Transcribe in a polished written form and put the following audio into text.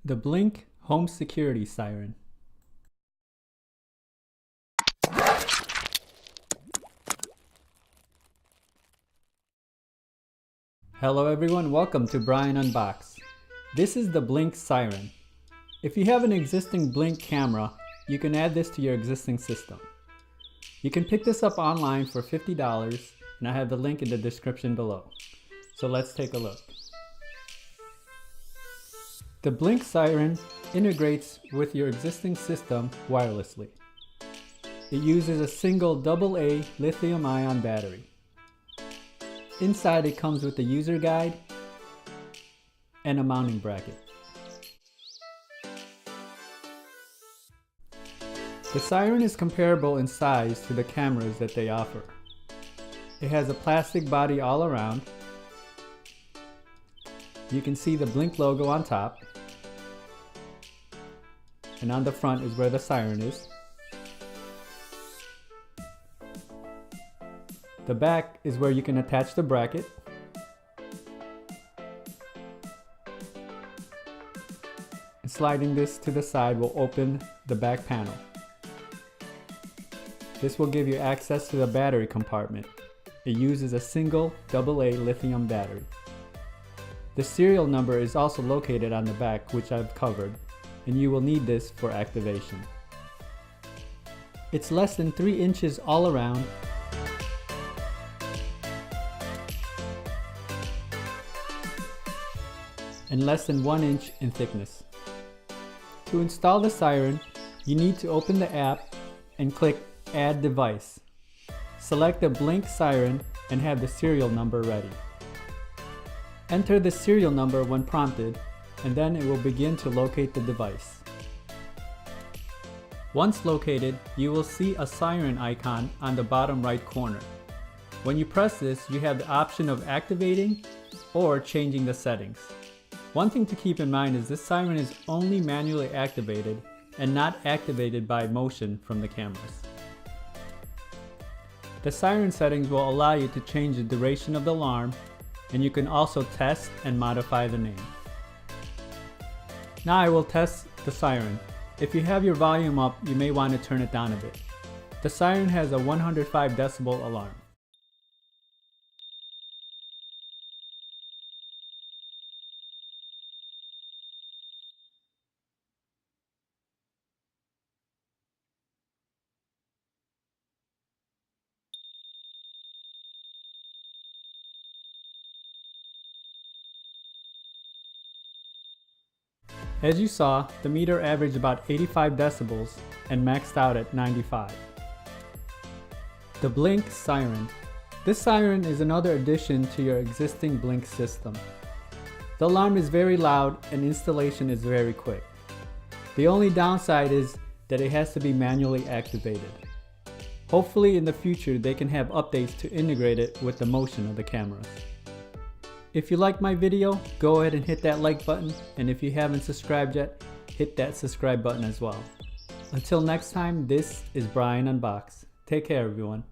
The Blink Home Security Siren. Hello everyone, welcome to Brian Unboxed. This is the Blink Siren. If you have an existing Blink camera, you can add this to your existing system. You can pick this up online for $50 and I have the link in the description below. So let's take a look. The Blink Siren integrates with your existing system wirelessly. It uses a single AA lithium-ion battery. Inside it comes with a user guide and a mounting bracket. The Siren is comparable in size to the cameras that they offer. It has a plastic body all around. You can see the Blink logo on top. And on the front is where the siren is. The back is where you can attach the bracket. And sliding this to the side will open the back panel. This will give you access to the battery compartment. It uses a single AA lithium battery. The serial number is also located on the back, which I've covered, and you will need this for activation. It's less than 3 inches all around and less than 1 inch in thickness. To install the Siren, you need to open the app and click Add Device. Select the Blink Siren and have the serial number ready. Enter the serial number when prompted, and then it will begin to locate the device. Once located, you will see a siren icon on the bottom right corner. When you press this, you have the option of activating or changing the settings. One thing to keep in mind is this siren is only manually activated and not activated by motion from the cameras. The siren settings will allow you to change the duration of the alarm, and you can also test and modify the name. Now I will test the siren. If you have your volume up, you may want to turn it down a bit. The siren has a 105 decibel alarm. As you saw, the meter averaged about 85 decibels and maxed out at 95. The Blink Siren. This siren is another addition to your existing Blink system. The alarm is very loud and installation is very quick. The only downside is that it has to be manually activated. Hopefully in the future they can have updates to integrate it with the motion of the cameras. If you liked my video, go ahead and hit that like button, and if you haven't subscribed yet, hit that subscribe button as well. Until next time, this is Brian Unboxed. Take care everyone.